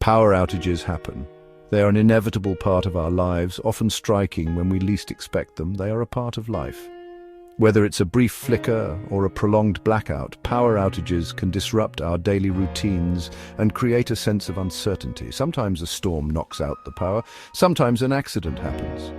Power outages happen. They are an inevitable part of our lives, often striking when we least expect them. They are a part of life. Whether it's a brief flicker or a prolonged blackout, power outages can disrupt our daily routines and create a sense of uncertainty. Sometimes a storm knocks out the power, sometimes an accident happens.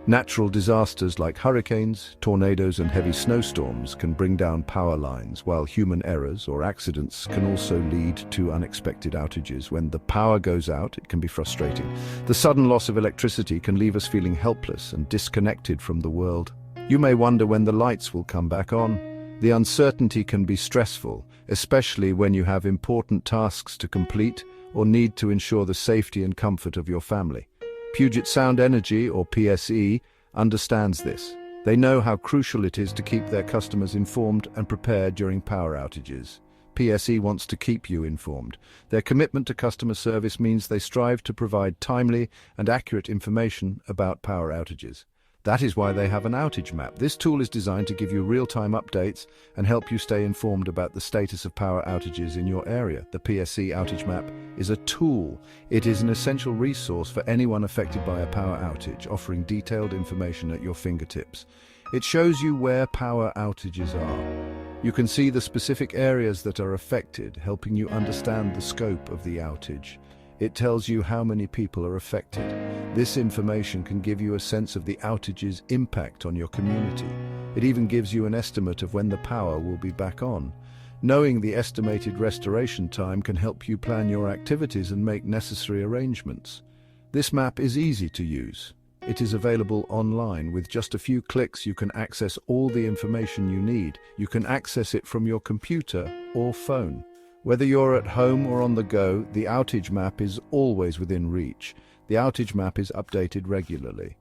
Natural disasters like hurricanes, tornadoes and heavy snowstorms can bring down power lines, while human errors or accidents can also lead to unexpected outages. When the power goes out, it can be frustrating. The sudden loss of electricity can leave us feeling helpless and disconnected from the world. You may wonder when the lights will come back on. The uncertainty can be stressful, especially when you have important tasks to complete or need to ensure the safety and comfort of your family. Puget Sound Energy, or PSE, understands this. They know how crucial it is to keep their customers informed and prepared during power outages. PSE wants to keep you informed. Their commitment to customer service means they strive to provide timely and accurate information about power outages. That is why they have an outage map. This tool is designed to give you real-time updates and help you stay informed about the status of power outages in your area. The PSE Outage Map is a tool. It is an essential resource for anyone affected by a power outage, offering detailed information at your fingertips. It shows you where power outages are. You can see the specific areas that are affected, helping you understand the scope of the outage. It tells you how many people are affected. This information can give you a sense of the outage's impact on your community. It even gives you an estimate of when the power will be back on. Knowing the estimated restoration time can help you plan your activities and make necessary arrangements. This map is easy to use. It is available online. With just a few clicks, you can access all the information you need. You can access it from your computer or phone. Whether you're at home or on the go, the outage map is always within reach. The outage map is updated regularly.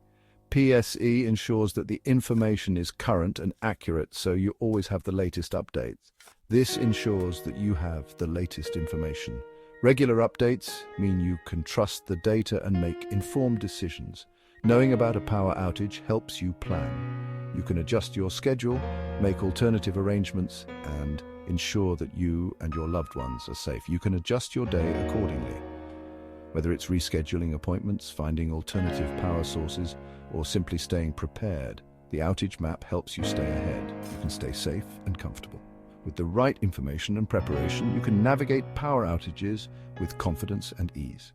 PSE ensures that the information is current and accurate, so you always have the latest updates. This ensures that you have the latest information. Regular updates mean you can trust the data and make informed decisions. Knowing about a power outage helps you plan. You can adjust your schedule, make alternative arrangements, and ensure that you and your loved ones are safe. You can adjust your day accordingly. Whether it's rescheduling appointments, finding alternative power sources, or simply staying prepared, the outage map helps you stay ahead. You can stay safe and comfortable. With the right information and preparation, you can navigate power outages with confidence and ease.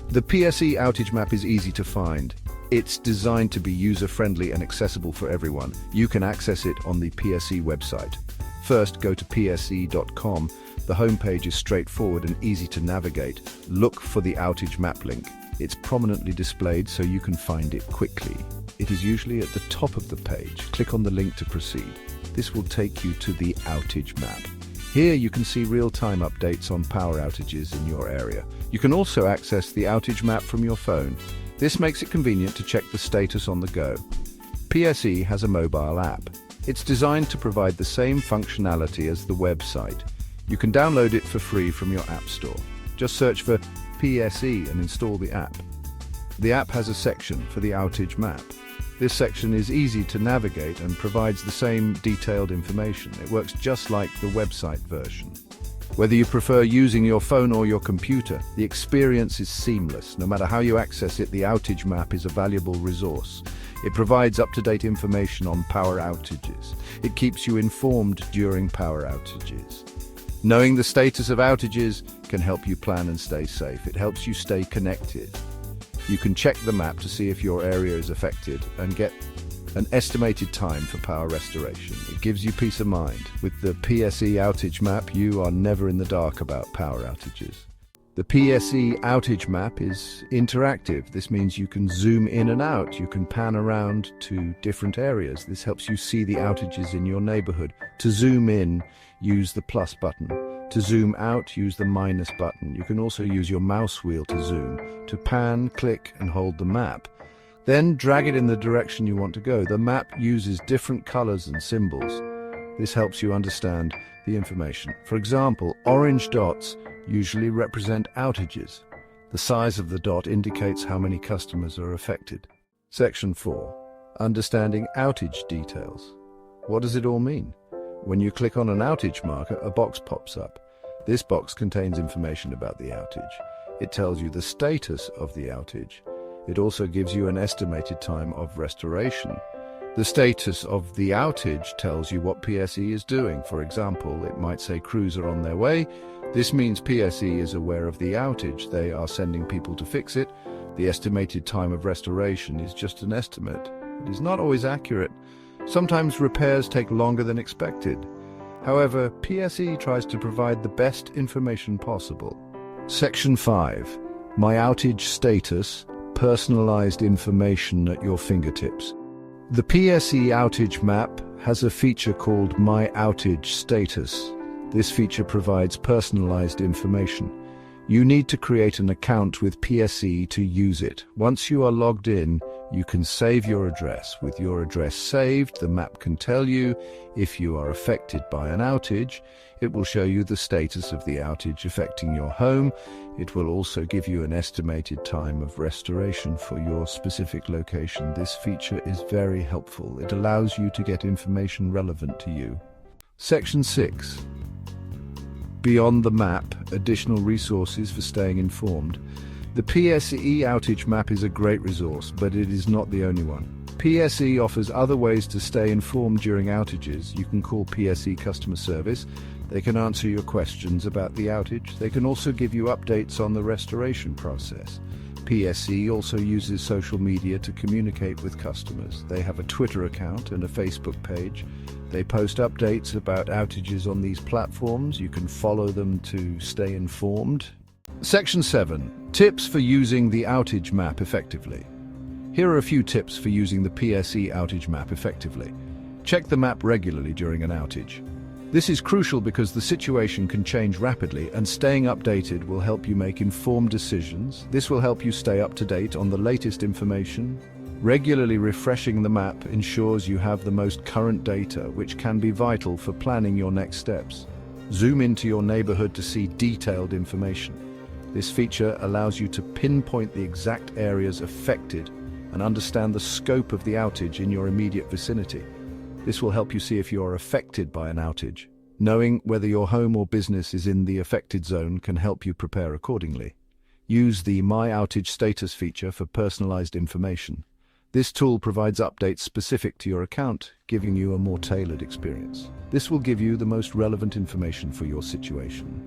The PSE Outage Map is easy to find. It's designed to be user-friendly and accessible for everyone. You can access it on the PSE website. First, go to pse.com. The homepage is straightforward and easy to navigate. Look for the outage map link. It's prominently displayed so you can find it quickly. It is usually at the top of the page. Click on the link to proceed. This will take you to the outage map. Here you can see real-time updates on power outages in your area. You can also access the outage map from your phone. This makes it convenient to check the status on the go. PSE has a mobile app. It's designed to provide the same functionality as the website. You can download it for free from your app store. Just search for PSE and install the app. The app has a section for the outage map. This section is easy to navigate and provides the same detailed information. It works just like the website version. Whether you prefer using your phone or your computer, the experience is seamless. No matter how you access it, the outage map is a valuable resource. It provides up-to-date information on power outages. It keeps you informed during power outages. Knowing the status of outages can help you plan and stay safe. It helps you stay connected. You can check the map to see if your area is affected and get an estimated time for power restoration. It gives you peace of mind. With the PSE Outage Map, you are never in the dark about power outages. The PSE Outage Map is interactive. This means you can zoom in and out. You can pan around to different areas. This helps you see the outages in your neighborhood. To zoom in, use the plus button. To zoom out, use the minus button. You can also use your mouse wheel to zoom. To pan, click and hold the map. Then drag it in the direction you want to go. The map uses different colors and symbols. This helps you understand the information. For example, orange dots usually represent outages. The size of the dot indicates how many customers are affected. Section 4. Understanding outage details. What does it all mean? When you click on an outage marker, a box pops up. This box contains information about the outage. It tells you the status of the outage. It also gives you an estimated time of restoration. The status of the outage tells you what PSE is doing. For example, it might say crews are on their way. This means PSE is aware of the outage. They are sending people to fix it. The estimated time of restoration is just an estimate. It is not always accurate. Sometimes repairs take longer than expected. However, PSE tries to provide the best information possible. Section 5. My outage status, personalized information at your fingertips. The PSE Outage map has a feature called My Outage Status. This feature provides personalized information. You need to create an account with PSE to use it. Once you are logged in, you can save your address. With your address saved, the map can tell you if you are affected by an outage. It will show you the status of the outage affecting your home. It will also give you an estimated time of restoration for your specific location. This feature is very helpful. It allows you to get information relevant to you. Section 6. Beyond the map, additional resources for staying informed. The PSE Outage map is a great resource, but it is not the only one. PSE offers other ways to stay informed during outages. You can call PSE customer service. They can answer your questions about the outage. They can also give you updates on the restoration process. PSE also uses social media to communicate with customers. They have a Twitter account and a Facebook page. They post updates about outages on these platforms. You can follow them to stay informed. Section 7. Tips for using the outage map effectively. Here are a few tips for using the PSE Outage map effectively. Check the map regularly during an outage. This is crucial because the situation can change rapidly, and staying updated will help you make informed decisions. This will help you stay up to date on the latest information. Regularly refreshing the map ensures you have the most current data, which can be vital for planning your next steps. Zoom into your neighborhood to see detailed information. This feature allows you to pinpoint the exact areas affected and understand the scope of the outage in your immediate vicinity. This will help you see if you are affected by an outage. Knowing whether your home or business is in the affected zone can help you prepare accordingly. Use the My Outage Status feature for personalized information. This tool provides updates specific to your account, giving you a more tailored experience. This will give you the most relevant information for your situation.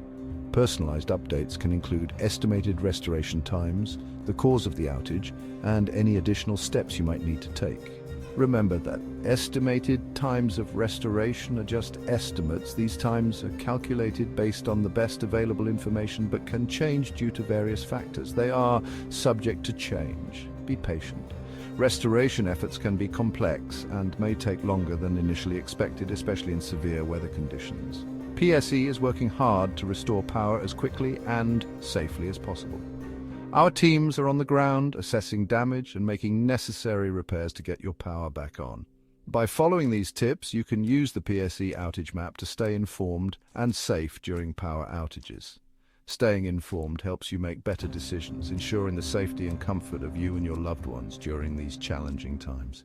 Personalized updates can include estimated restoration times, the cause of the outage, and any additional steps you might need to take. Remember that estimated times of restoration are just estimates. These times are calculated based on the best available information but can change due to various factors. They are subject to change. Be patient. Restoration efforts can be complex and may take longer than initially expected, especially in severe weather conditions. PSE is working hard to restore power as quickly and safely as possible. Our teams are on the ground assessing damage and making necessary repairs to get your power back on. By following these tips, you can use the PSE outage map to stay informed and safe during power outages. Staying informed helps you make better decisions, ensuring the safety and comfort of you and your loved ones during these challenging times.